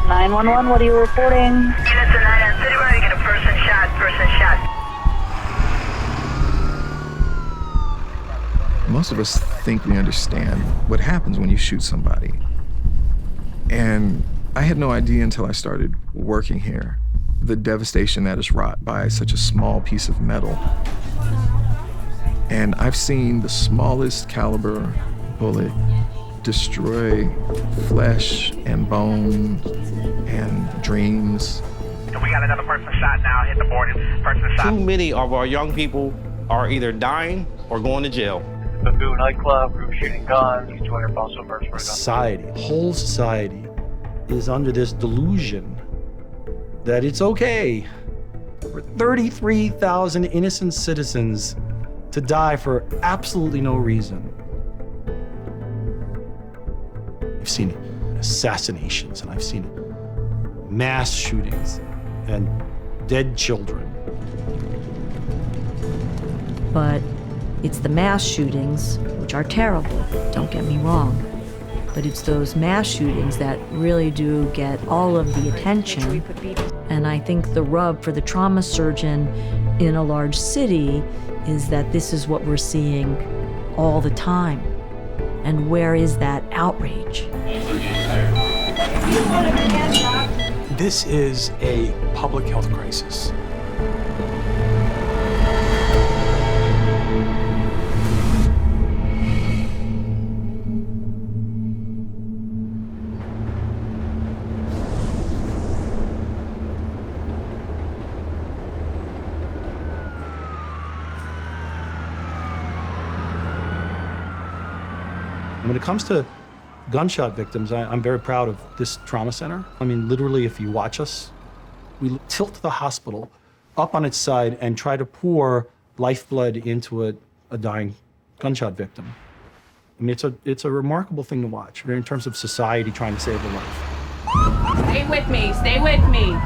911, what are you reporting? Units to 9 City Road, you get a person shot. Most of us think we understand what happens when you shoot somebody. And I had no idea until I started working here, the devastation that is wrought by such a small piece of metal. And I've seen the smallest caliber bullet destroy flesh and bone and dreams. We got another person shot now, hit the board, person shot. Too many of our young people are either dying or going to jail. Bamboo nightclub, group shooting guns, 200 false alerts for society, whole society is under this delusion that it's okay for 33,000 innocent citizens to die for absolutely no reason. I've seen assassinations and I've seen mass shootings and dead children. But it's the mass shootings, which are terrible, don't get me wrong, but it's those mass shootings that really do get all of the attention. And I think the rub for the trauma surgeon in a large city is that this is what we're seeing all the time. And where is that outrage? This is a public health crisis. When it comes to gunshot victims, I'm very proud of this trauma center. I mean, literally, if you watch us, we tilt the hospital up on its side and try to pour lifeblood into a dying gunshot victim. I mean, it's a remarkable thing to watch in terms of society trying to save a life. Stay with me, stay with me.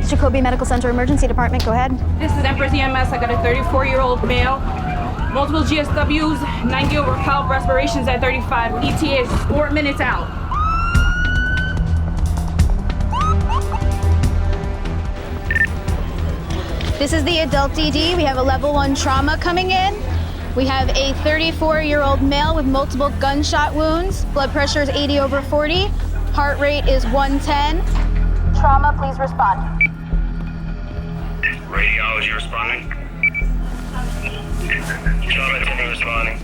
Jacoby Medical Center Emergency Department, go ahead. This is Empress EMS. I got a 34-year-old male. Multiple GSWs, 90 over valve respirations at 35. ETA is 4 minutes out. This is the adult DD. We have a level 1 trauma coming in. We have a 34-year-old male with multiple gunshot wounds. Blood pressure is 80 over 40. Heart rate is 110. Trauma, please respond. Radiology responding. Trauma attending responding.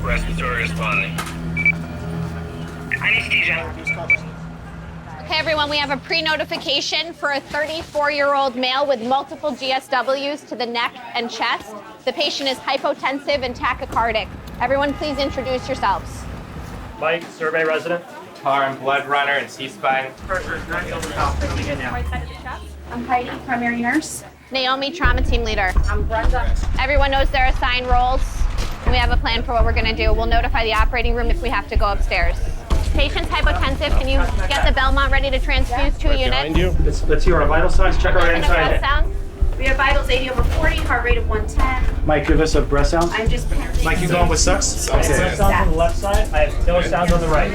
Respiratory responding. Anesthesia. Okay, everyone, we have a pre-notification for a 34-year-old male with multiple GSWs to the neck and chest. The patient is hypotensive and tachycardic. Everyone, please introduce yourselves. Mike, survey resident. Tar and blood runner and C-spine. Right side of the chest. I'm Heidi, primary nurse. Naomi, trauma team leader. I'm Brenda. Everyone knows their assigned roles, and we have a plan for what we're gonna do. We'll notify the operating room if we have to go upstairs. Patient's hypotensive. Can you get the Belmont ready to transfuse 2 units? Let's hear our vital signs. Check our And the breath sound. We have vitals 80 over 40, heart rate of 110. Mike, give us a breath sound. I'm just panting. Mike, you going with sucks? Okay. Breath sounds on the left side. I have no sounds on the right.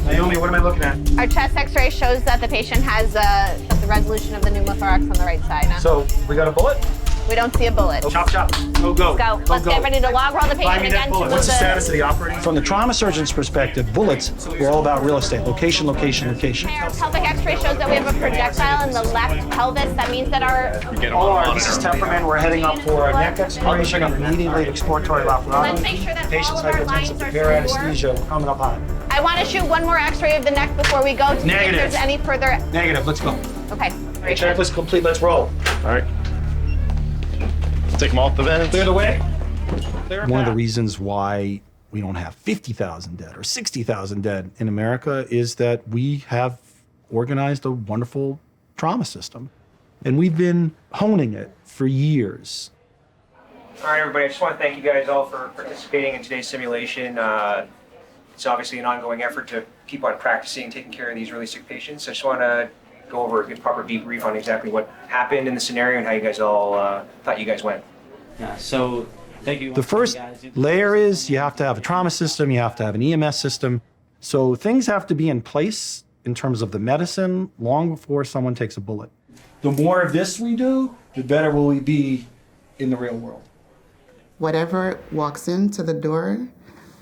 Naomi, what am I looking at? Our chest x-ray shows that the patient has the resolution of the pneumothorax on the right side now. So, we got a bullet? We don't see a bullet. Chop, chop. Go, go. Let's go. Let's get ready to log roll the patient again. What's the status of the operating? From the trauma surgeon's perspective, bullets were all about real estate. Location, location, location. Our pelvic x-ray shows that we have a projectile in the left pelvis. That means that This is temperament. We're heading up for a neck exploration and immediately exploratory laparotomy. Let's make sure that Patient's all of our lines hypotensive, are prepare anesthesia. We're coming up high. I want to shoot one more x-ray of the neck before we go to see if there's any further. Negative. Let's go. Okay. Checklist complete. Let's roll. All right. Take them off the vents. Clear the way. One of the reasons why we don't have 50,000 dead or 60,000 dead in America is that we have organized a wonderful trauma system. And we've been honing it for years. All right, everybody, I just want to thank you guys all for participating in today's simulation. It's obviously an ongoing effort to keep on practicing and taking care of these really sick patients. I just want to go over a proper debrief on exactly what happened in the scenario and how you guys all thought you guys went. Yeah, so thank you. The first layer is you have to have a trauma system, you have to have an EMS system, So things have to be in place in terms of the medicine long before someone takes a bullet. The more of this we do, the better will we be in the real world. Whatever walks into the door,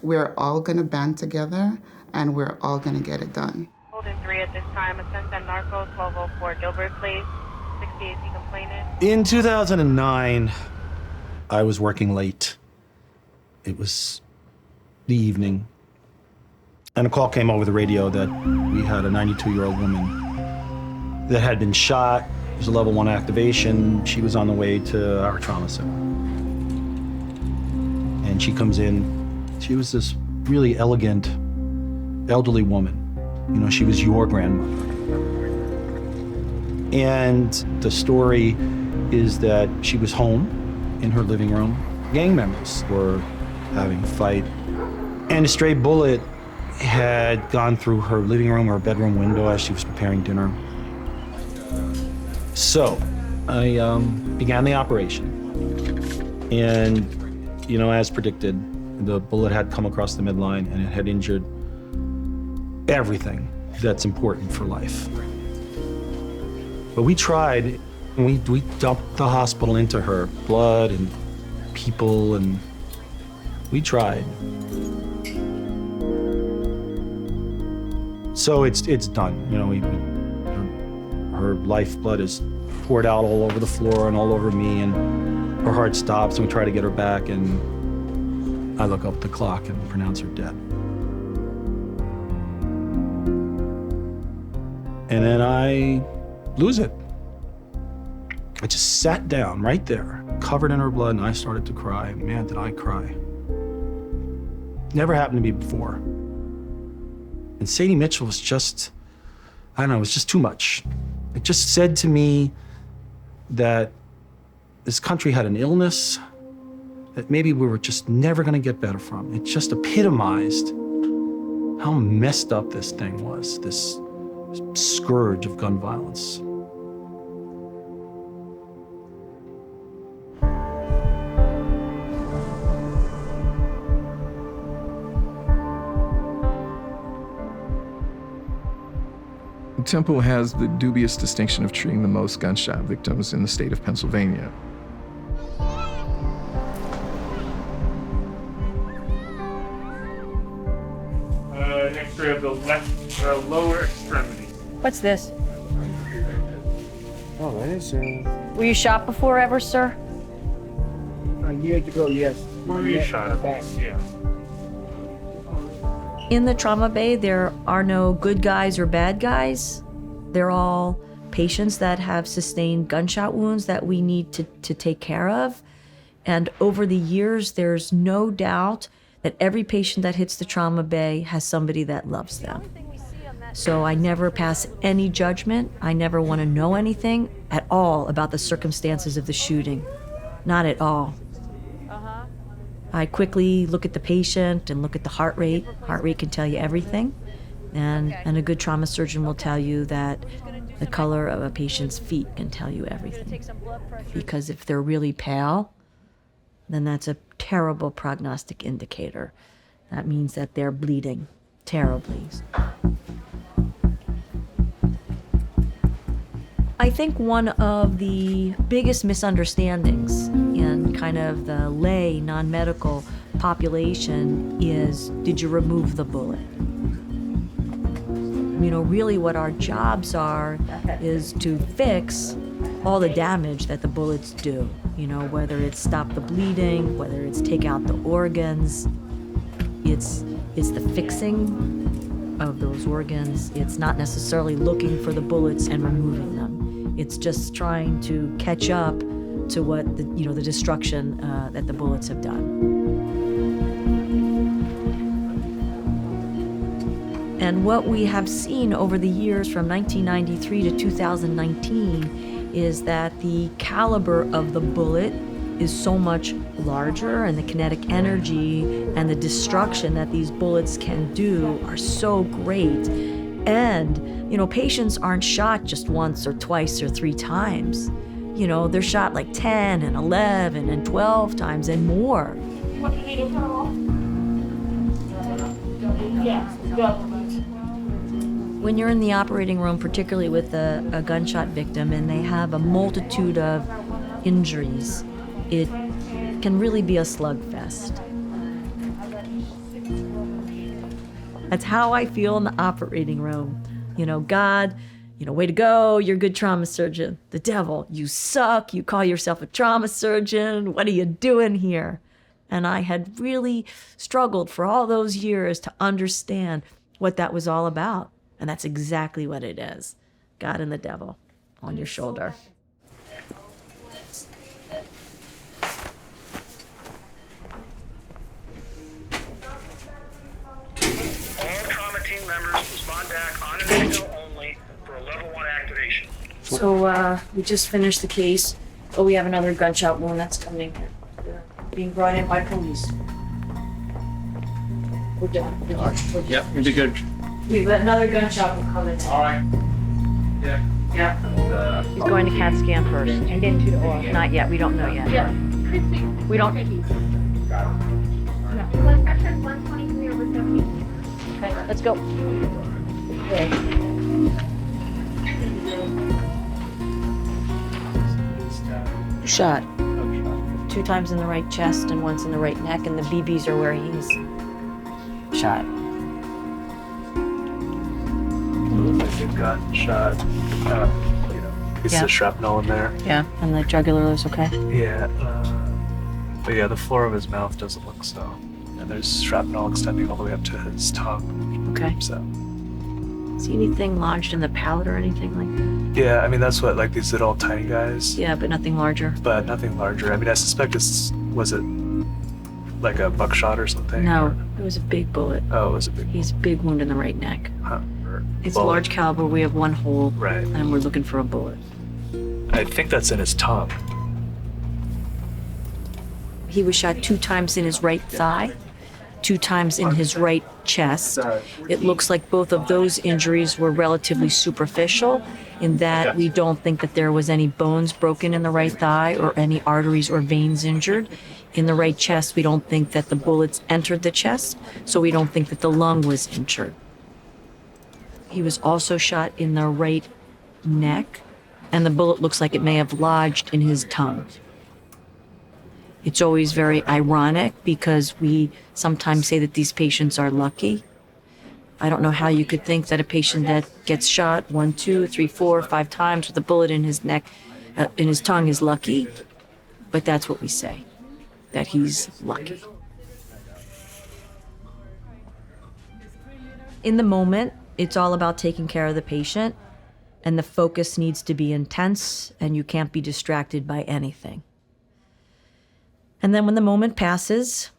we're all gonna band together and we're all gonna get it done. Holding 3 at this time, Ascent and Narco, 1204 Gilbert Place, 68 complainant. In 2009, I was working late. It was the evening. And a call came over the radio that we had a 92-year-old woman that had been shot. It was a level 1 activation. She was on the way to our trauma center. And she comes in. She was this really elegant, elderly woman. You know, she was your grandmother. And the story is that she was home in her living room. Gang members were having a fight. And a stray bullet had gone through her living room or bedroom window as she was preparing dinner. So I began the operation. And, you know, as predicted, the bullet had come across the midline and it had injured everything that's important for life. But we tried, and we dumped the hospital into her, blood and people, and we tried. So it's done. You know, her lifeblood is poured out all over the floor and all over me, and her heart stops, and we try to get her back, and I look up the clock and pronounce her dead. And then I lose it. I just sat down right there, covered in her blood, and I started to cry. Man, did I cry. Never happened to me before. And Sadie Mitchell was just, I don't know, it was just too much. It just said to me that this country had an illness that maybe we were just never gonna get better from. It just epitomized how messed up this thing was, this scourge of gun violence. Temple has the dubious distinction of treating the most gunshot victims in the state of Pennsylvania. X-ray of the left lower extremity. What's this? Oh, that is Were you shot before ever, sir? a year ago, yes. You shot it back, yeah. In the trauma bay, there are no good guys or bad guys. They're all patients that have sustained gunshot wounds that we need to take care of. And over the years, there's no doubt that every patient that hits the trauma bay has somebody that loves them. So I never pass any judgment. I never want to know anything at all about the circumstances of the shooting. Not at all. I quickly look at the patient and look at the heart rate. Heart rate can tell you everything. And a good trauma surgeon will tell you that the color of a patient's feet can tell you everything. Because if they're really pale, then that's a terrible prognostic indicator. That means that they're bleeding terribly. I think one of the biggest misunderstandings in kind of the lay, non-medical population is, did you remove the bullet? You know, really what our jobs are is to fix all the damage that the bullets do. You know, whether it's stop the bleeding, whether it's take out the organs, it's the fixing of those organs. It's not necessarily looking for the bullets and removing them. It's just trying to catch up to what the destruction that the bullets have done. And what we have seen over the years from 1993 to 2019 is that the caliber of the bullet is so much larger, and the kinetic energy and the destruction that these bullets can do are so great. And, you know, patients aren't shot just once or twice or 3 times. You know, they're shot like 10 and 11 and 12 times and more. When you're in the operating room, particularly with a gunshot victim, and they have a multitude of injuries, it can really be a slugfest. That's how I feel in the operating room. You know, God, way to go, you're a good trauma surgeon. The devil, you suck, you call yourself a trauma surgeon, what are you doing here? And I had really struggled for all those years to understand what that was all about. And that's exactly what it is. God and the devil on your shoulder. All trauma team members respond back on an video only for a level 1 activation. So we just finished the case, but we have another gunshot wound that's coming in. They're being brought in by police. We're done. Yep, you'll be good. We've got another gunshot will come in. All right. Yeah. Yeah. He's going to CAT scan first. And then to the OR. Not yet. We don't know yet. Yeah. We don't. Blood pressure is 123 over 70. Okay, let's go. Okay. Shot. 2 times in the right chest and once in the right neck, and the BBs are where he's shot. Like a gunshot. It's the shrapnel in there. Yeah, and the jugular is okay. Yeah. But yeah, the floor of his mouth doesn't look so. And there's shrapnel extending all the way up to his tongue. Okay. So. See anything lodged in the palate or anything like that? Yeah, I mean, that's what, like, these little tiny guys. Yeah, but nothing larger. But nothing larger. I mean, I suspect was it like a buckshot or something? No, it was a big bullet. Oh, it was a big He's a big wound in the right neck. Huh. It's bullet. large caliber. We have 1 hole. Right. And we're looking for a bullet. I think that's in his tongue. He was shot 2 times in his right thigh, 2 times in his right chest. It looks like both of those injuries were relatively superficial in that we don't think that there was any bones broken in the right thigh or any arteries or veins injured. In the right chest, we don't think that the bullets entered the chest, so we don't think that the lung was injured. He was also shot in the right neck, and the bullet looks like it may have lodged in his tongue. It's always very ironic because we sometimes say that these patients are lucky. I don't know how you could think that a patient that gets shot 1, 2, 3, 4, 5 times with a bullet in his neck, in his tongue is lucky, but that's what we say, that he's lucky. In the moment, it's all about taking care of the patient, and the focus needs to be intense, and you can't be distracted by anything. And then when the moment passes,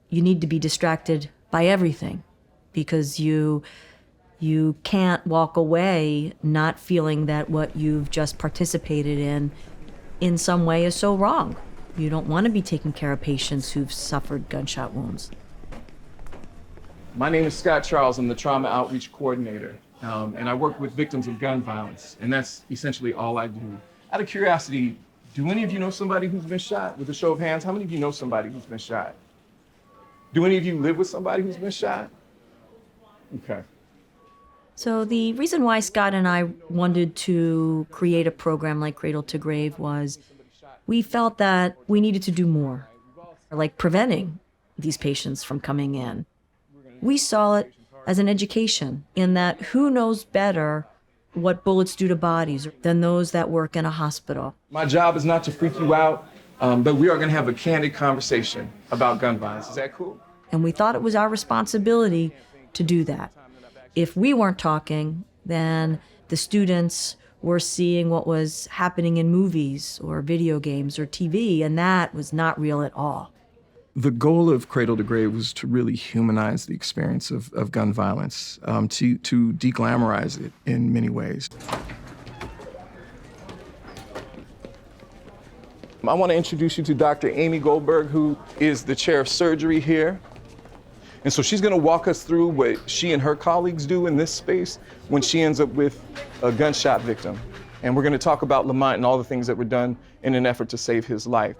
you need to be distracted by everything, because you can't walk away not feeling that what you've just participated in some way is so wrong. You don't want to be taking care of patients who've suffered gunshot wounds. My name is Scott Charles. I'm the trauma outreach coordinator, and I work with victims of gun violence, and that's essentially all I do. Out of curiosity, do any of you know somebody who's been shot? With a show of hands, how many of you know somebody who's been shot? Do any of you live with somebody who's been shot? Okay. So the reason why Scott and I wanted to create a program like Cradle to Grave was we felt that we needed to do more, like preventing these patients from coming in. We saw it as an education in that who knows better what bullets do to bodies than those that work in a hospital. My job is not to freak you out, but we are going to have a candid conversation about gun violence. Is that cool? And we thought it was our responsibility to do that. If we weren't talking, then the students were seeing what was happening in movies or video games or TV, and that was not real at all. The goal of Cradle to Grave was to really humanize the experience of gun violence, to de-glamorize it in many ways. I want to introduce you to Dr. Amy Goldberg, who is the chair of surgery here. And so she's going to walk us through what she and her colleagues do in this space when she ends up with a gunshot victim. And we're going to talk about Lamont and all the things that were done in an effort to save his life.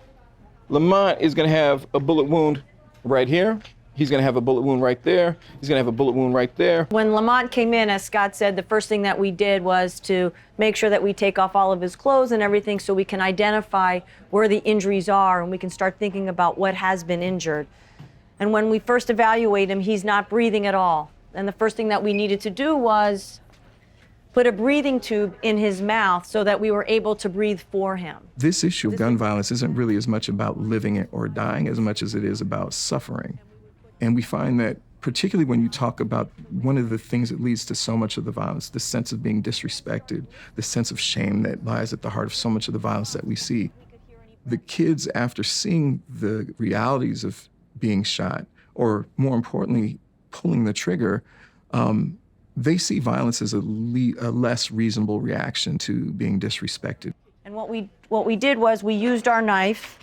Lamont is going to have a bullet wound right here, He's gonna have a bullet wound right there. He's gonna have a bullet wound right there. When Lamont came in, as Scott said, the first thing that we did was to make sure that we take off all of his clothes and everything so we can identify where the injuries are and we can start thinking about what has been injured. And when we first evaluate him, he's not breathing at all. And the first thing that we needed to do was put a breathing tube in his mouth so that we were able to breathe for him. This issue of gun violence isn't really as much about living or dying as much as it is about suffering. And we find that particularly when you talk about one of the things that leads to so much of the violence, the sense of being disrespected, the sense of shame that lies at the heart of so much of the violence that we see, the kids, after seeing the realities of being shot, or more importantly, pulling the trigger, they see violence as a less reasonable reaction to being disrespected. And what we did was we used our knife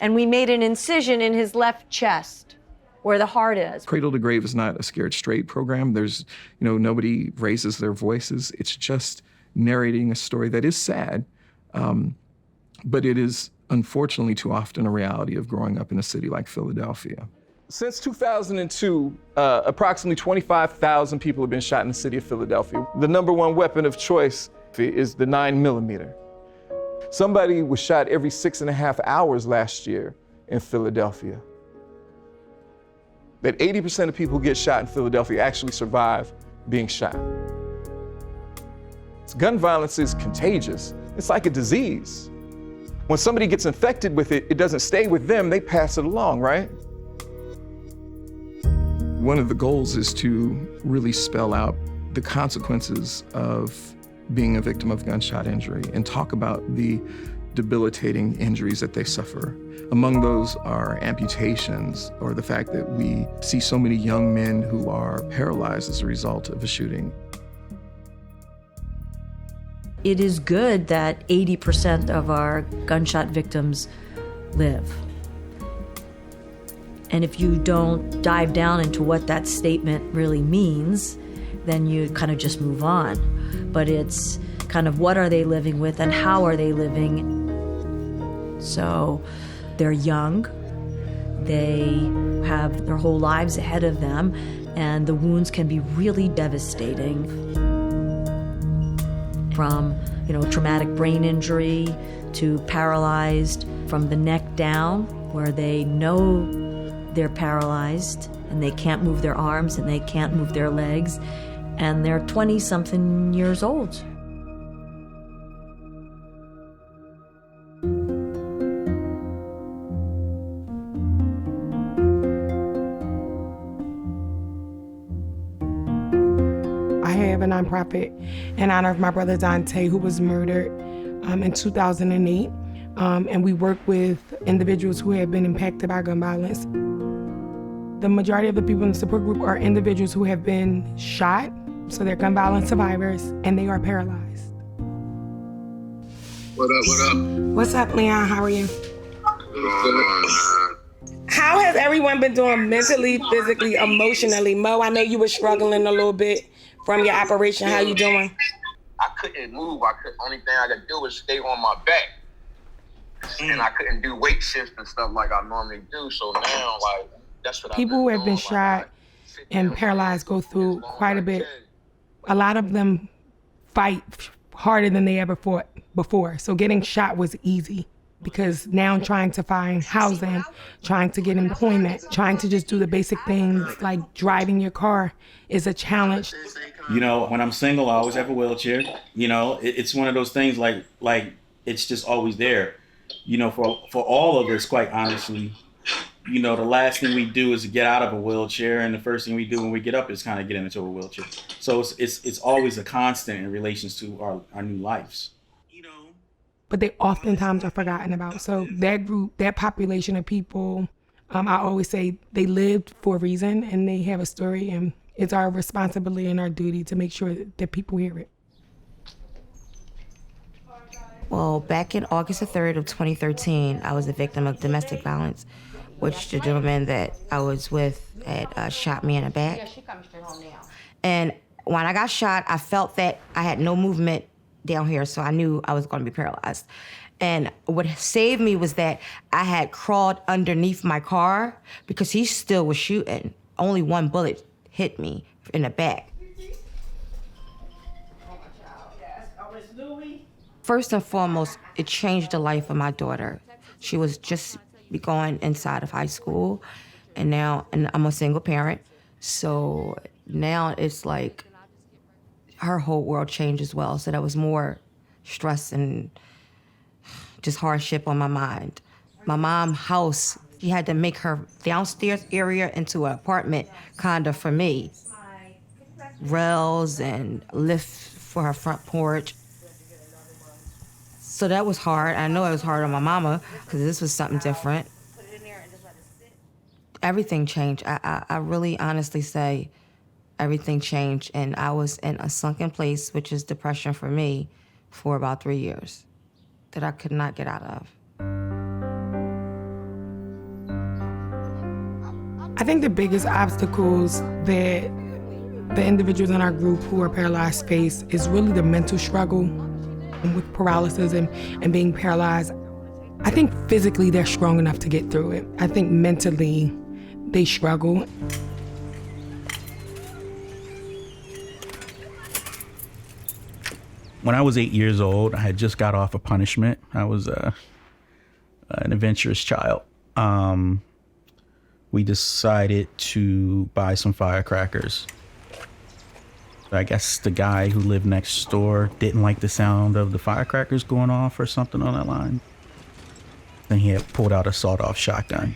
and we made an incision in his left chest where the heart is. Cradle to Grave is not a Scared Straight program. There's, nobody raises their voices. It's just narrating a story that is sad, but it is unfortunately too often a reality of growing up in a city like Philadelphia. Since 2002, approximately 25,000 people have been shot in the city of Philadelphia. The #1 weapon of choice is the 9mm. Somebody was shot every 6.5 hours last year in Philadelphia. That 80% of people who get shot in Philadelphia actually survive being shot. Gun violence is contagious. It's like a disease. When somebody gets infected with it, it doesn't stay with them, they pass it along, right? One of the goals is to really spell out the consequences of being a victim of gunshot injury and talk about the debilitating injuries that they suffer. Among those are amputations, or the fact that we see so many young men who are paralyzed as a result of a shooting. It is good that 80% of our gunshot victims live. And if you don't dive down into what that statement really means, then you kind of just move on. But it's kind of what are they living with and how are they living? So they're young, they have their whole lives ahead of them, and the wounds can be really devastating. From, traumatic brain injury to paralyzed from the neck down, where they know they're paralyzed and they can't move their arms and they can't move their legs, and they're 20-something years old. I have a nonprofit in honor of my brother Dante, who was murdered in 2008. And we work with individuals who have been impacted by gun violence. The majority of the people in the support group are individuals who have been shot, so they're gun violence survivors, and they are paralyzed. What up? What's up, Leon? How are you? How has everyone been doing mentally, physically, emotionally? Mo, I know you were struggling a little bit from your operation. How you doing? I couldn't move. Only thing I could do was stay on my back. And I couldn't do weight shifts and stuff like I normally do. So now, that's what people who have been shot and paralyzed go through quite a bit. A lot of them fight harder than they ever fought before. So getting shot was easy, because now trying to find housing, trying to get employment, trying to just do the basic things like driving your car is a challenge. When I'm single, I always have a wheelchair. It's one of those things like it's just always there. For all of us, quite honestly, the last thing we do is to get out of a wheelchair, and the first thing we do when we get up is kind of get into a wheelchair. So it's always a constant in relations to our new lives. But they oftentimes are forgotten about. So that group, that population of people, I always say they lived for a reason and they have a story, and it's our responsibility and our duty to make sure that people hear it. Well, back in August the 3rd of 2013, I was a victim of domestic violence, which the gentleman that I was with had shot me in the back. Yeah, she comes straight home now. And when I got shot, I felt that I had no movement down here, so I knew I was going to be paralyzed. And what saved me was that I had crawled underneath my car because he still was shooting. Only one bullet hit me in the back. First and foremost, it changed the life of my daughter. She was just going inside of high school, and I'm a single parent. So now it's like her whole world changed as well. So that was more stress and just hardship on my mind. My mom's house, she had to make her downstairs area into an apartment condo for me. Rails and lift for her front porch. So that was hard. I know it was hard on my mama because this was something different. Everything changed. I really honestly say everything changed, and I was in a sunken place, which is depression for me, for about 3 years that I could not get out of. I think the biggest obstacles that the individuals in our group who are paralyzed face is really the mental struggle with paralysis and being paralyzed. I think physically they're strong enough to get through it. I think mentally they struggle. When I was 8 years old, I had just got off a punishment. I was an adventurous child. We decided to buy some firecrackers. I guess the guy who lived next door didn't like the sound of the firecrackers going off or something on that line. Then he had pulled out a sawed-off shotgun.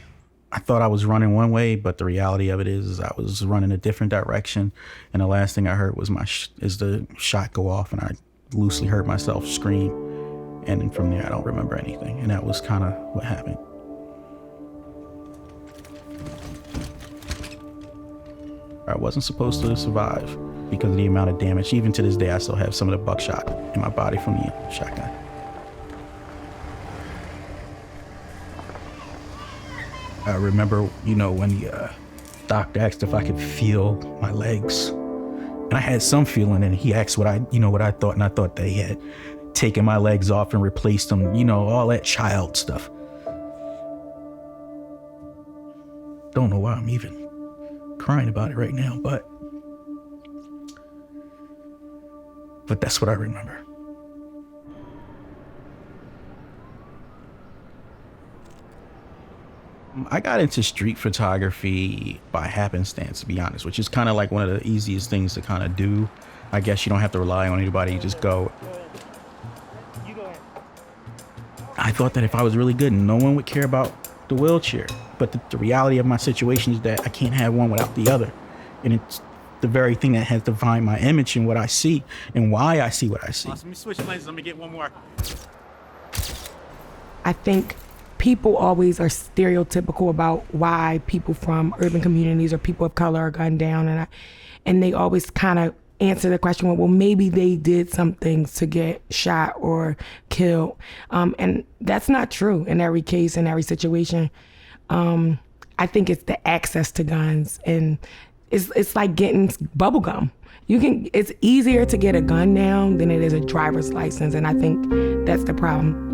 I thought I was running one way, but the reality of it is I was running a different direction. And the last thing I heard was the shot go off, and I loosely heard myself scream. And then from there, I don't remember anything. And that was kind of what happened. I wasn't supposed to survive because of the amount of damage. Even to this day, I still have some of the buckshot in my body from the shotgun. I remember, when the doctor asked if I could feel my legs. And I had some feeling, and he asked what I thought, and I thought they had taken my legs off and replaced them, all that child stuff. Don't know why I'm even crying about it right now, but that's what I remember. I got into street photography by happenstance, to be honest, which is kind of like one of the easiest things to kind of do. I guess you don't have to rely on anybody, you just go. I thought that if I was really good, no one would care about the wheelchair. But the reality of my situation is that I can't have one without the other. And it's the very thing that has defined my image and what I see and why I see what I see. Let me switch lenses. Let me get one more. I think people always are stereotypical about why people from urban communities or people of color are gunned down. And they always kind of answer the question, well, maybe they did something to get shot or killed. And that's not true in every case, in every situation. I think it's the access to guns, and it's like getting bubble gum. It's easier to get a gun now than it is a driver's license, and I think that's the problem.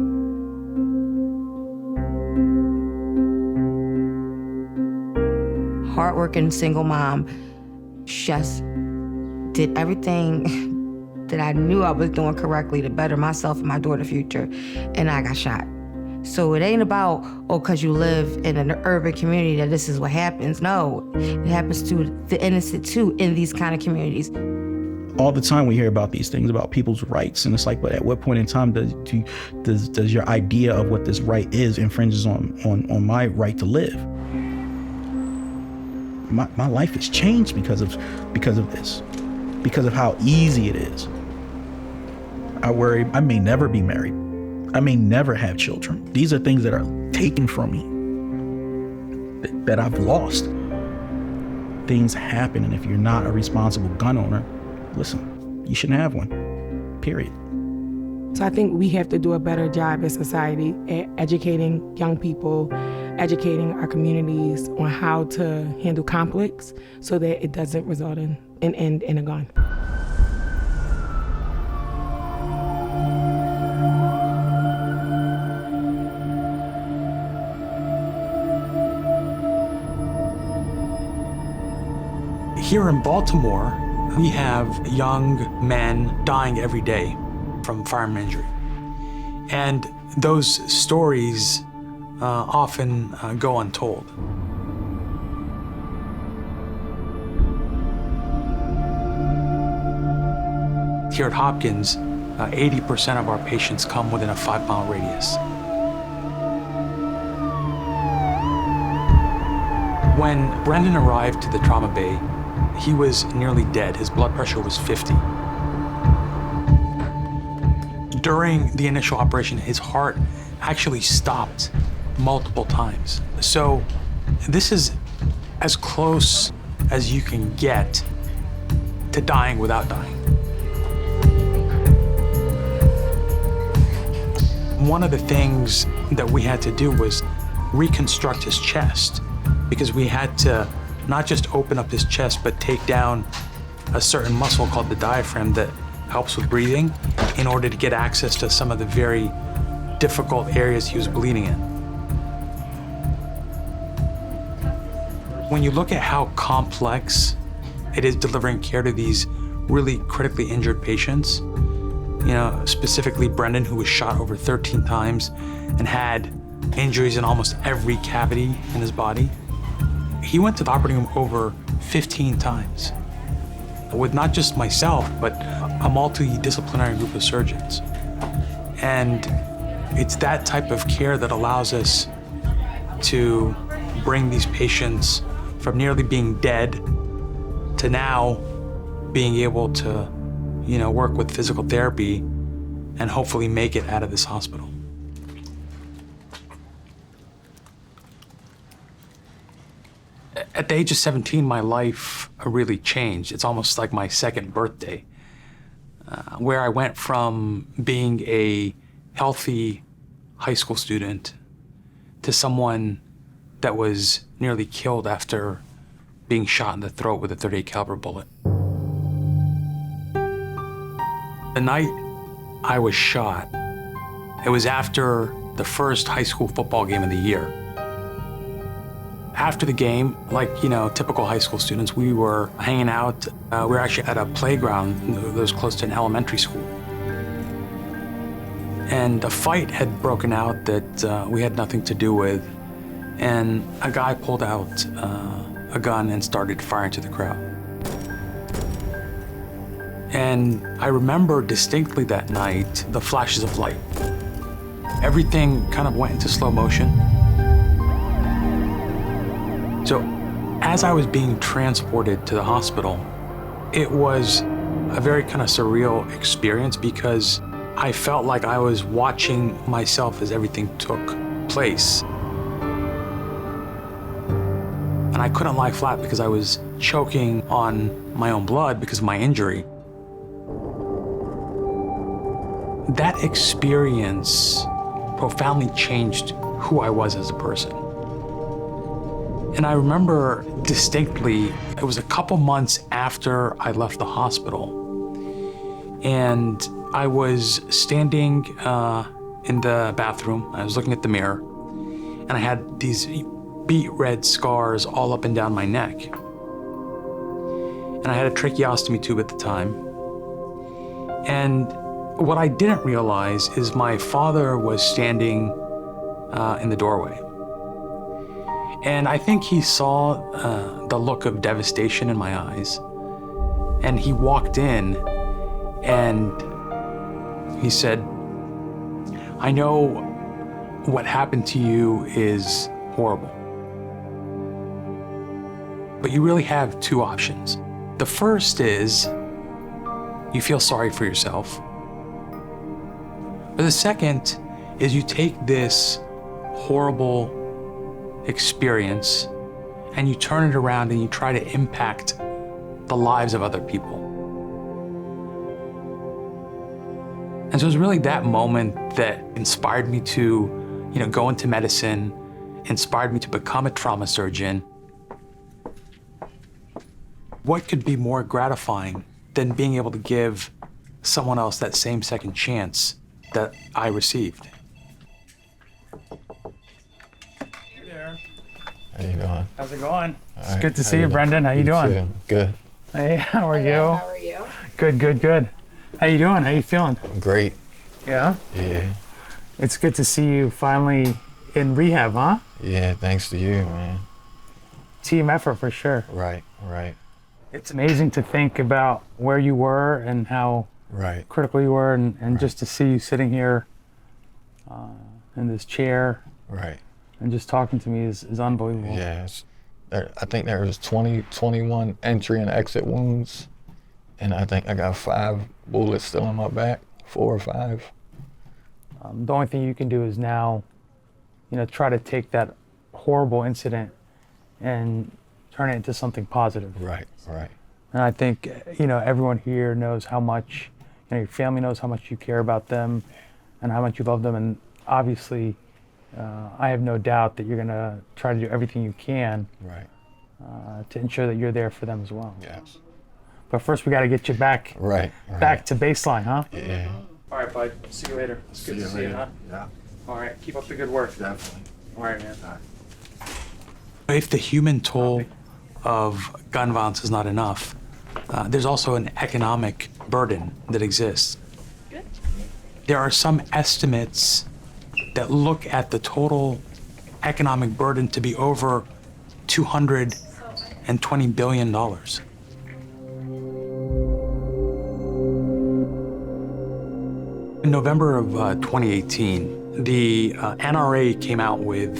Hardworking single mom, just did everything that I knew I was doing correctly to better myself and my daughter's future, and I got shot. So it ain't about, because you live in an urban community that this is what happens. No, it happens to the innocent too in these kind of communities. All the time we hear about these things, about people's rights, and it's like, but at what point in time does your idea of what this right is infringes on my right to live? My life has changed because of this, because of how easy it is. I worry I may never be married. I may never have children. These are things that are taken from me, that I've lost. Things happen, and if you're not a responsible gun owner, listen, you shouldn't have one, period. So I think we have to do a better job as society at educating young people, educating our communities on how to handle conflicts so that it doesn't result in a gun. Here in Baltimore, we have young men dying every day from firearm injury. And those stories often go untold. Here at Hopkins, 80% of our patients come within a 5-mile radius. When Brendan arrived to the trauma bay, he was nearly dead. His blood pressure was 50. During the initial operation, his heart actually stopped multiple times. So this is as close as you can get to dying without dying. One of the things that we had to do was reconstruct his chest, because we had to not just open up his chest, but take down a certain muscle called the diaphragm that helps with breathing in order to get access to some of the very difficult areas he was bleeding in. When you look at how complex it is delivering care to these really critically injured patients, you know, specifically Brendan, who was shot over 13 times and had injuries in almost every cavity in his body. He went to the operating room over 15 times with not just myself, but a multidisciplinary group of surgeons. And it's that type of care that allows us to bring these patients from nearly being dead to now being able to, you know, work with physical therapy and hopefully make it out of this hospital. At the age of 17, my life really changed. It's almost like my second birthday, where I went from being a healthy high school student to someone that was nearly killed after being shot in the throat with a .38 caliber bullet. The night I was shot, it was after the first high school football game of the year. After the game, like, you know, typical high school students, we were hanging out. We were actually at a playground that was close to an elementary school. And a fight had broken out that we had nothing to do with. And a guy pulled out a gun and started firing to the crowd. And I remember distinctly that night the flashes of light. Everything kind of went into slow motion. So as I was being transported to the hospital, it was a very kind of surreal experience because I felt like I was watching myself as everything took place. And I couldn't lie flat because I was choking on my own blood because of my injury. That experience profoundly changed who I was as a person. And I remember distinctly, it was a couple months after I left the hospital. And I was standing in the bathroom. I was looking at the mirror. And I had these beet red scars all up and down my neck. And I had a tracheostomy tube at the time. And what I didn't realize is my father was standing in the doorway. And I think he saw the look of devastation in my eyes. And he walked in and he said, "I know what happened to you is horrible, but you really have two options. The first is you feel sorry for yourself. But the second is you take this horrible experience and you turn it around and you try to impact the lives of other people." And so it was really that moment that inspired me to, you know, go into medicine, inspired me to become a trauma surgeon. What could be more gratifying than being able to give someone else that same second chance that I received? How you doing? How's it going? It's right. good to How see you, doing? Brendan. How you doing? Too. Good. Hey, how are you? How are you? Good, good, good. How you doing? How you feeling? Great. Yeah? Yeah. It's good to see you finally in rehab, huh? Yeah, thanks to you, man. Team effort for sure. Right, right. It's amazing to think about where you were and how critical you were, and just to see you sitting here in this chair. Right. And just talking to me is unbelievable. Yes. I think there was 21 entry and exit wounds, and I think I got 5 bullets still in my back, 4 or 5. The only thing you can do is now, try to take that horrible incident and turn it into something positive. Right, right. And I think, everyone here knows how much, your family knows how much you care about them and how much you love them. And obviously, I have no doubt that you're going to try to do everything you can to ensure that you're there for them as well. Yes. But first, we got to get you back back to baseline, huh? Yeah. All right, bud. See you later. It's good to see you, huh? Yeah. All right. Keep up the good work. Definitely. All right, man. If the human toll of gun violence is not enough, there's also an economic burden that exists. There are some estimates that look at the total economic burden to be over $220 billion. In November of 2018, the NRA came out with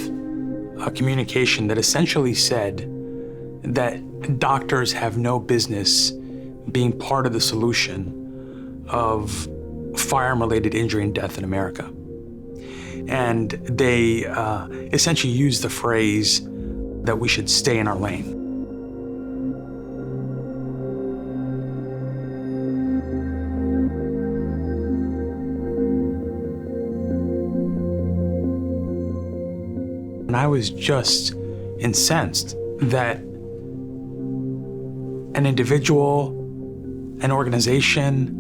a communication that essentially said that doctors have no business being part of the solution of firearm-related injury and death in America. And they essentially used the phrase that we should stay in our lane. And I was just incensed that an individual, an organization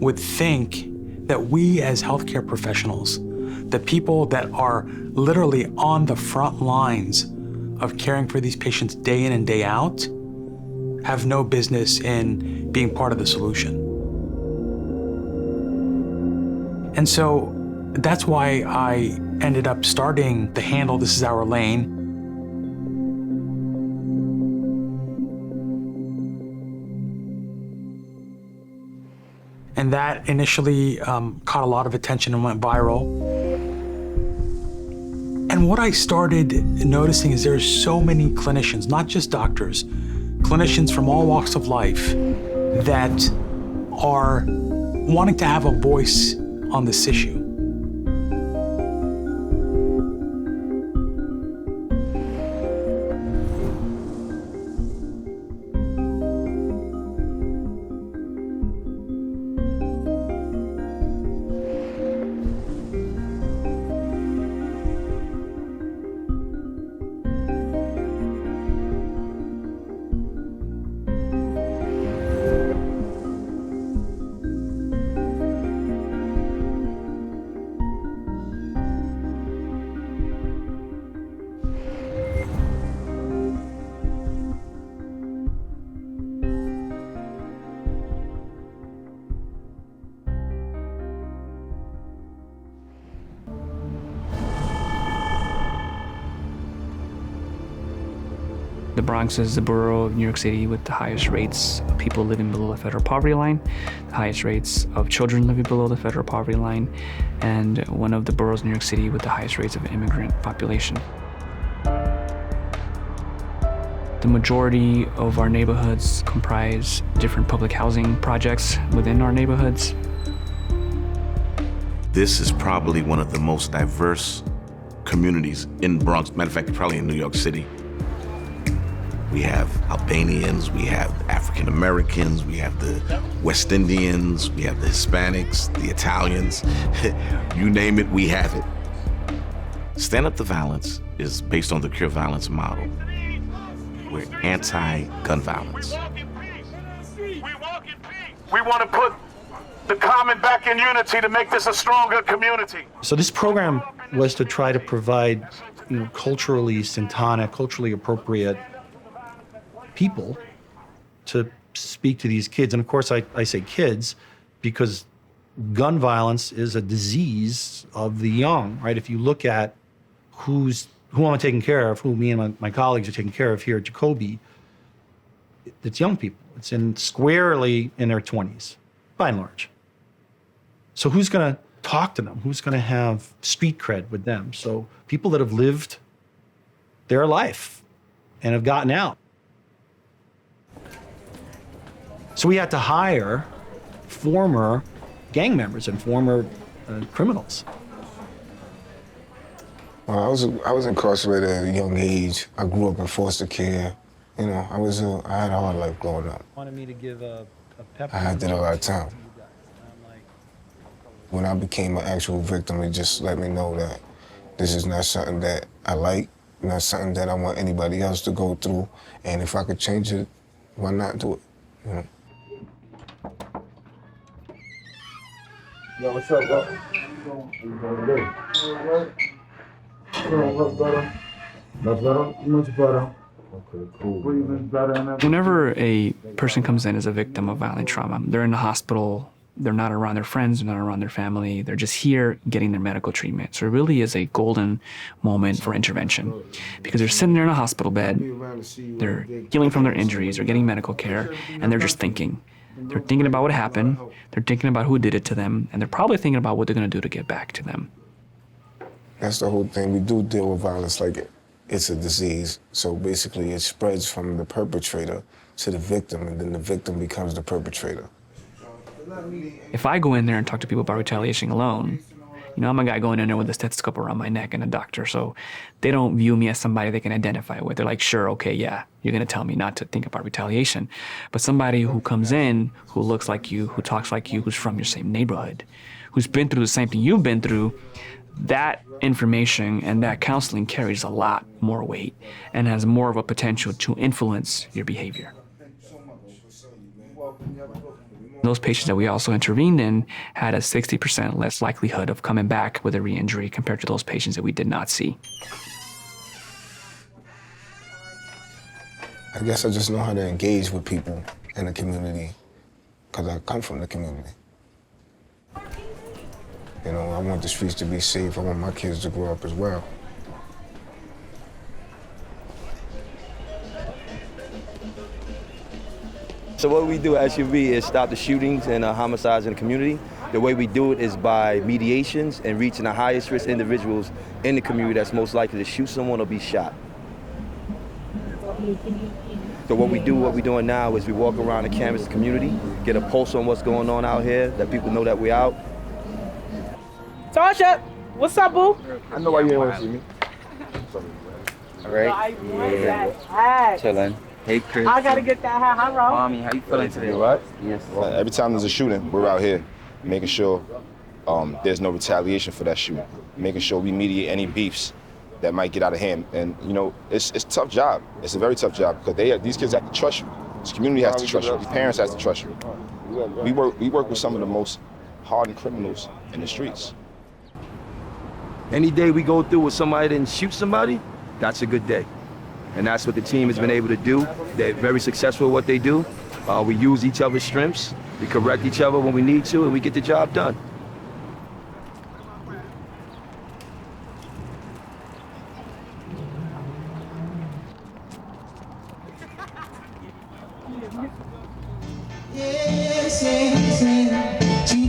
would think that we as healthcare professionals, the people that are literally on the front lines of caring for these patients day in and day out, have no business in being part of the solution. And so that's why I ended up starting the handle, This Is Our Lane. And that initially caught a lot of attention and went viral. And what I started noticing is there's so many clinicians, not just doctors, clinicians from all walks of life that are wanting to have a voice on this issue. The Bronx is the borough of New York City with the highest rates of people living below the federal poverty line, the highest rates of children living below the federal poverty line, and one of the boroughs in New York City with the highest rates of immigrant population. The majority of our neighborhoods comprise different public housing projects within our neighborhoods. This is probably one of the most diverse communities in Bronx, matter of fact, probably in New York City. We have Albanians, we have African Americans, we have the West Indians, we have the Hispanics, the Italians. You name it, we have it. Stand Up to Violence is based on the Cure Violence model. We're anti-gun violence. We want to put the common back in unity to make this a stronger community. So this program was to try to provide culturally syntonic, culturally appropriate people to speak to these kids. And of course, I say kids because gun violence is a disease of the young, right? If you look at who I'm taking care of, who me and my colleagues are taking care of here at Jacobi, it's young people. It's squarely in their 20s, by and large. So who's going to talk to them? Who's going to have street cred with them? So people that have lived their life and have gotten out. So we had to hire former gang members and former criminals. Well, I was incarcerated at a young age. I grew up in foster care. You know, I had a hard life growing up. Wanted me to give a pep. I did a lot of time. When I became an actual victim, it just let me know that this is not something that I like, not something that I want anybody else to go through. And if I could change it, why not do it? You know? Yo, what's up, bro? How you doing? What's better? Much better? Much better. Okay, cool. Whenever a person comes in as a victim of violent trauma, they're in the hospital, they're not around their friends, they're not around their family, they're just here getting their medical treatment. So it really is a golden moment for intervention because they're sitting there in a hospital bed, they're healing from their injuries, they're getting medical care, and they're just thinking. They're thinking about what happened, they're thinking about who did it to them, and they're probably thinking about what they're going to do to get back to them. That's the whole thing. We do deal with violence like it's a disease. So basically it spreads from the perpetrator to the victim, and then the victim becomes the perpetrator. If I go in there and talk to people about retaliation alone, I'm a guy going in there with a stethoscope around my neck and a doctor, so they don't view me as somebody they can identify with. They're like, sure, okay, yeah, you're going to tell me not to think about retaliation. But somebody who comes in, who looks like you, who talks like you, who's from your same neighborhood, who's been through the same thing you've been through, that information and that counseling carries a lot more weight and has more of a potential to influence your behavior. Those patients that we also intervened in had a 60% less likelihood of coming back with a re-injury compared to those patients that we did not see. I guess I just know how to engage with people in the community because I come from the community. I want the streets to be safe. I want my kids to grow up as well. So what we do at SUV is stop the shootings and homicides in the community. The way we do it is by mediations and reaching the highest risk individuals in the community that's most likely to shoot someone or be shot. So what we're doing now is we walk around and canvass the community, get a pulse on what's going on out here, that people know that we're out. Tasha, what's up, boo? I know why you didn't want to see me. All right. Yeah. Chilling. Hey, Chris. I gotta get that high roll. Mommy, how you feeling today? You right? Yes. Every time there's a shooting, we're out here making sure there's no retaliation for that shooting, making sure we mediate any beefs that might get out of hand. And it's a tough job. It's a very tough job because these kids have to trust you. This community has to trust you. These parents have to trust you. We work with some of the most hardened criminals in the streets. Any day we go through with somebody didn't shoot somebody, that's a good day. And that's what the team has been able to do. They're very successful at what they do. We use each other's strengths. We correct each other when we need to, and we get the job done.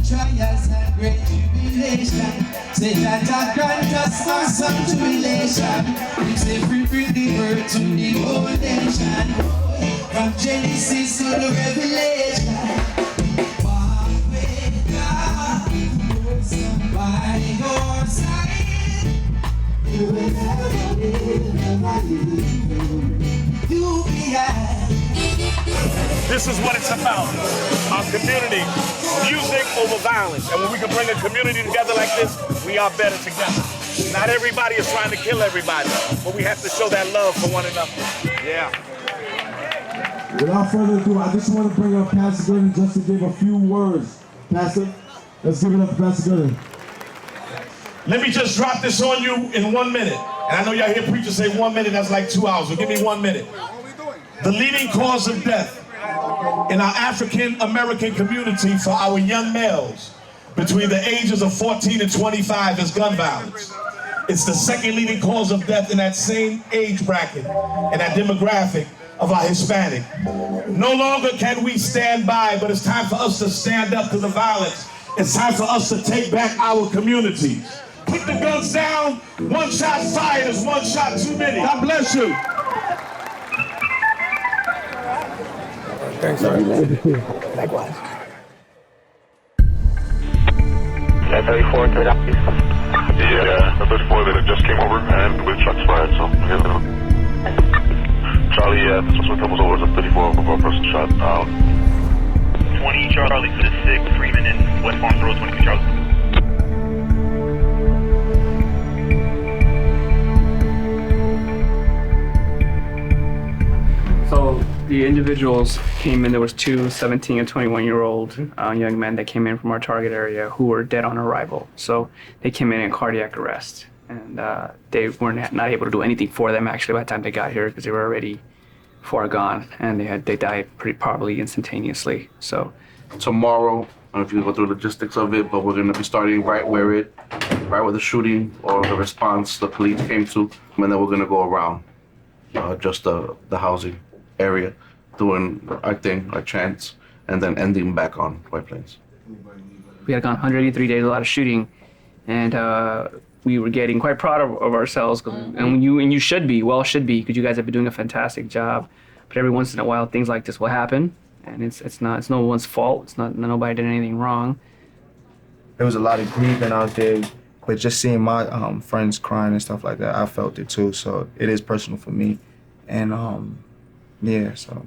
Trials and great tribulation. Say that I grant us awesome tribulation. We say free bring the word to the whole nation. From Genesis to the Revelation. Walk with God by your side. You will never leave. You behind. This is what it's about. Our community, music over violence. And when we can bring a community together like this, we are better together. Not everybody is trying to kill everybody, but we have to show that love for one another. Yeah. Without further ado, I just want to bring up Pastor Gooden just to give a few words. Pastor, let's give it up to Pastor Gooden. Let me just drop this on you in 1 minute. And I know y'all hear preachers say 1 minute, that's like 2 hours, so give me 1 minute. The leading cause of death in our African American community for our young males between the ages of 14 and 25 is gun violence. It's the second leading cause of death in that same age bracket and that demographic of our Hispanic. No longer can we stand by, but it's time for us to stand up to the violence. It's time for us to take back our communities. Keep the guns down. One shot fired is one shot too many. God bless you. Thanks, man. Good to see you. Likewise. 34 to that. Yeah, the 34 that just came over and with shots fired, so Charlie, this was couples over to 34 of our person shot out. 20 Charlie to the 6, Freeman and West Farms Road, 22 Charlie. So the individuals came in, there was two 17 and 21-year-old young men that came in from our target area who were dead on arrival. So they came in cardiac arrest, and they were not able to do anything for them actually by the time they got here because they were already far gone, and they died pretty probably instantaneously. So tomorrow, I don't know if you go through the logistics of it, but we're going to be starting right where the shooting or the response the police came to, and then we're going to go around just the housing area, doing our thing, our chants, and then ending back on White Plains. we had gone 183 days without a shooting, and we were getting quite proud of ourselves, and you should be, should be, because you guys have been doing a fantastic job. But every once in a while, things like this will happen, and it's no one's fault. It's not, nobody did anything wrong. There was a lot of grieving out there, but just seeing my friends crying and stuff like that, I felt it too. So it is personal for me, and yeah, so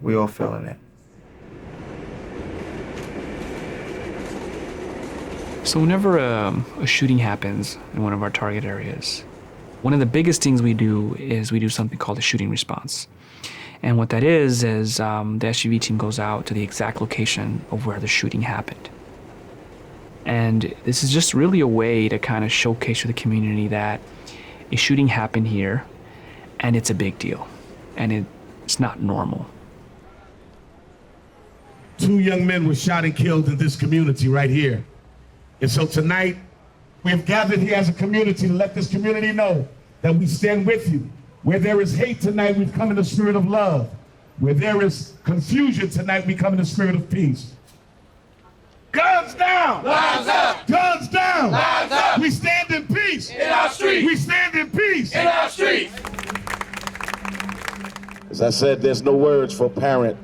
we all feeling it. So whenever a shooting happens in one of our target areas, one of the biggest things we do is we do something called a shooting response. And what that is the SUV team goes out to the exact location of where the shooting happened. And this is just really a way to kind of showcase to the community that a shooting happened here, and it's a big deal, and it's not normal. 2 young men were shot and killed in this community right here. And so tonight, we have gathered here as a community to let this community know that we stand with you. Where there is hate tonight, we've come in the spirit of love. Where there is confusion tonight, we come in the spirit of peace. Guns down! Lives up! Guns down! Lives up! We stand in peace! In our streets! We stand in peace! In our streets! As I said, there's no words for a parent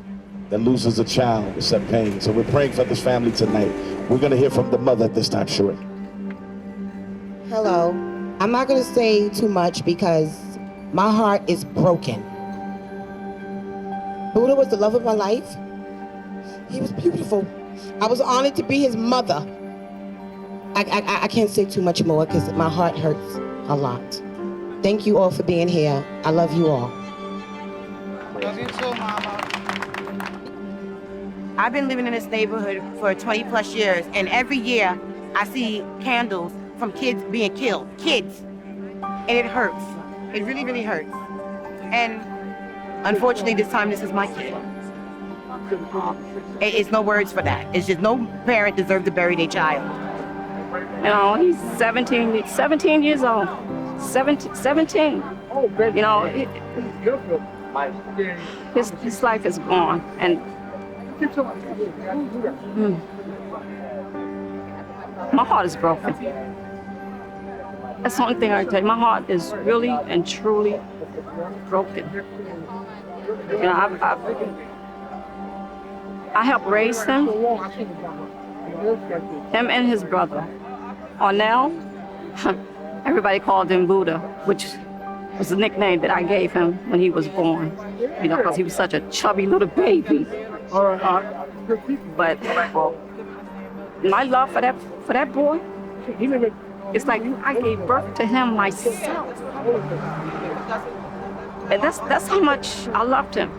that loses a child except pain. So we're praying for this family tonight. We're going to hear from the mother at this time, Sheree. Hello. I'm not going to say too much because my heart is broken. Buddha was the love of my life. He was beautiful. I was honored to be his mother. I can't say too much more because my heart hurts a lot. Thank you all for being here. I love you all. Love you too, Mama. I've been living in this neighborhood for 20 plus years, and every year I see candles from kids being killed, kids, and it hurts. It really, really hurts. And unfortunately, this time, this is my kid. It's no words for that. It's just no parent deserves to bury their child. You know, he's 17 years old. 17. You know, his life is gone. And my heart is broken. That's the only thing I can tell you. My heart is really and truly broken. You know, I helped raise him and his brother. Now, everybody called him Buddha, which was the nickname that I gave him when he was born. You know, because he was such a chubby little baby. But my love for that boy, it's like I gave birth to him myself. And that's how much I loved him.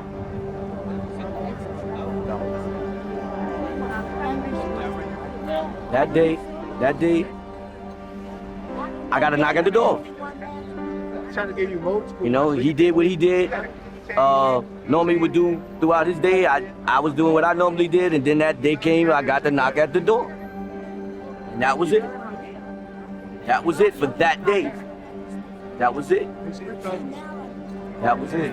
That day, I got a knock at the door. You know, he did what he did. Normally would do throughout his day. I was doing what I normally did, and then that day came, I got the knock at the door. And that was it. That was it for that day. That was it. That was it.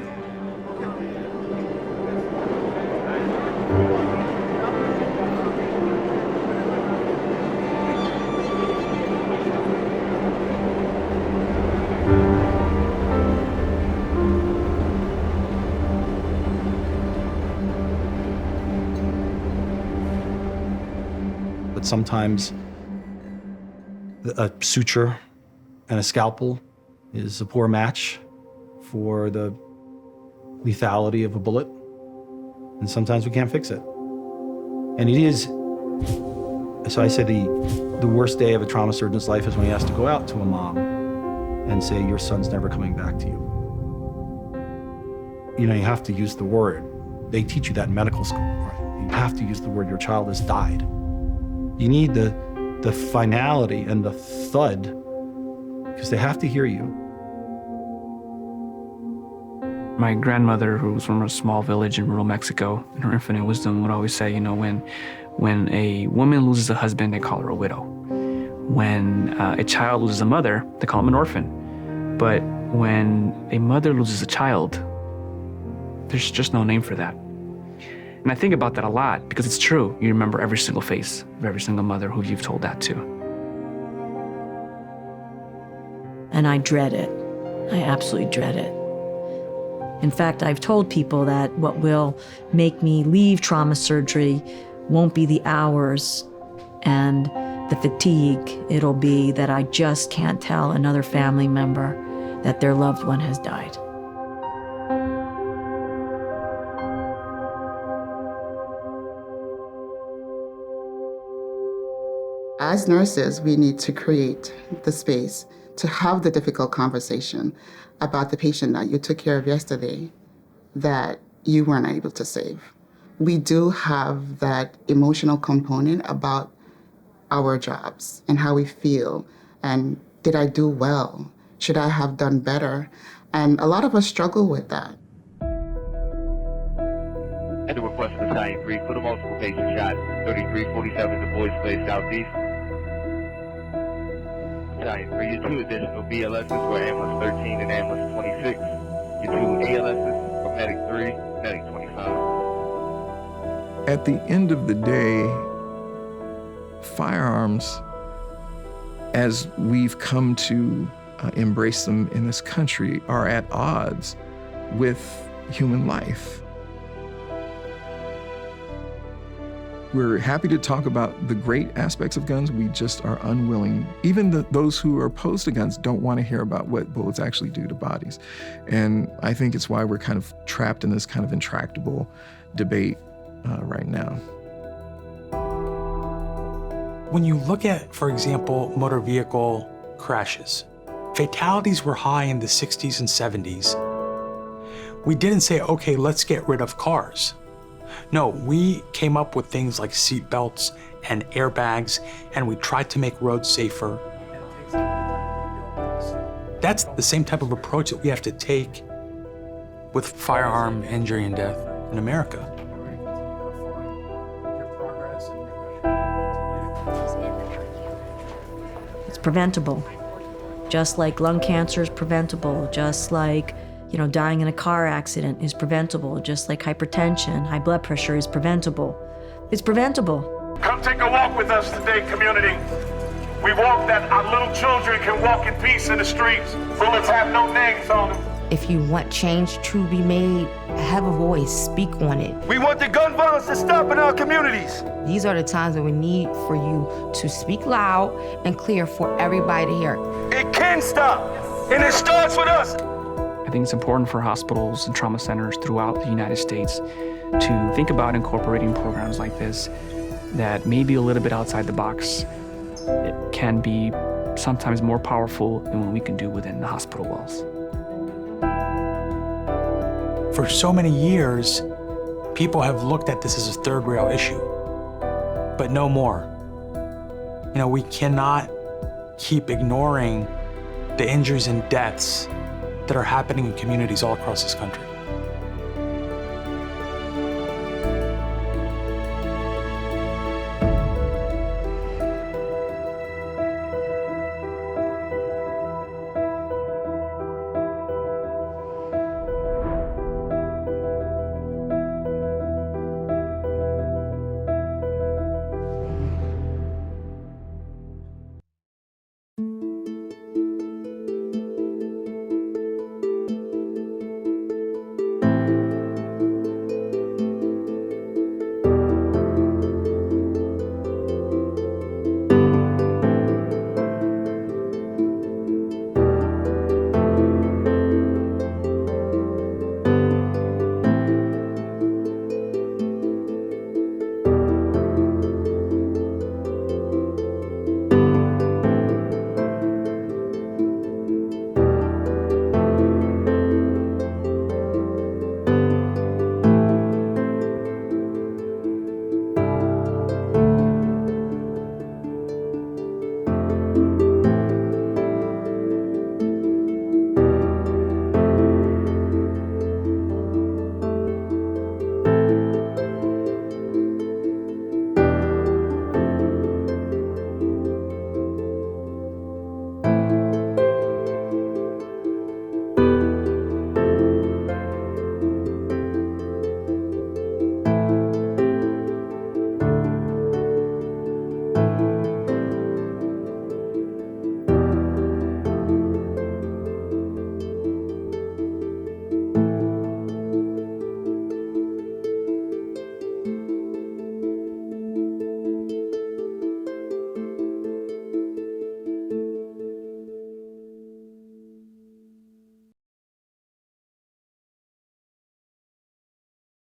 But sometimes a suture and a scalpel is a poor match for the lethality of a bullet. And sometimes we can't fix it. And it is, so I say the worst day of a trauma surgeon's life is when he has to go out to a mom and say, your son's never coming back to you. You know, you have to use the word. They teach you that in medical school, right? You have to use the word, your child has died. You need the finality and the thud, because they have to hear you. My grandmother, who was from a small village in rural Mexico, in her infinite wisdom, would always say, you know, when a woman loses a husband, they call her a widow. When a child loses a mother, they call him an orphan. But when a mother loses a child, there's just no name for that. And I think about that a lot because it's true. You remember every single face of every single mother who you've told that to. And I dread it. I absolutely dread it. In fact, I've told people that what will make me leave trauma surgery won't be the hours and the fatigue. It'll be that I just can't tell another family member that their loved one has died. As nurses, we need to create the space to have the difficult conversation about the patient that you took care of yesterday that you weren't able to save. We do have that emotional component about our jobs and how we feel, and did I do well? Should I have done better? And a lot of us struggle with that. At the request of Battalion 3, for the multiple patient shot, 3347 Du Bois Place Southeast. Battalion 3, your 2 additional BLSs were ambulance 13 and ambulance 26. Your 2 ALSs were medic 3, medic 25. At the end of the day, firearms, as we've come to embrace them in this country, are at odds with human life. We're happy to talk about the great aspects of guns. We just are unwilling. Even those who are opposed to guns don't want to hear about what bullets actually do to bodies. And I think it's why we're kind of trapped in this kind of intractable debate right now. When you look at, for example, motor vehicle crashes, fatalities were high in the 60s and 70s. We didn't say, okay, let's get rid of cars. No, we came up with things like seat belts and airbags, and we tried to make roads safer. That's the same type of approach that we have to take with firearm injury and death in America. It's preventable. Just like lung cancer is preventable, just like dying in a car accident is preventable, just like hypertension, high blood pressure is preventable. It's preventable. Come take a walk with us today, community. We walk that our little children can walk in peace in the streets. Bullets have no names on them. If you want change to be made, have a voice, speak on it. We want the gun violence to stop in our communities. These are the times that we need for you to speak loud and clear for everybody to hear. It can stop, and it starts with us. I think it's important for hospitals and trauma centers throughout the United States to think about incorporating programs like this that may be a little bit outside the box. It can be sometimes more powerful than what we can do within the hospital walls. For so many years, people have looked at this as a third rail issue, but no more. We cannot keep ignoring the injuries and deaths that are happening in communities all across this country.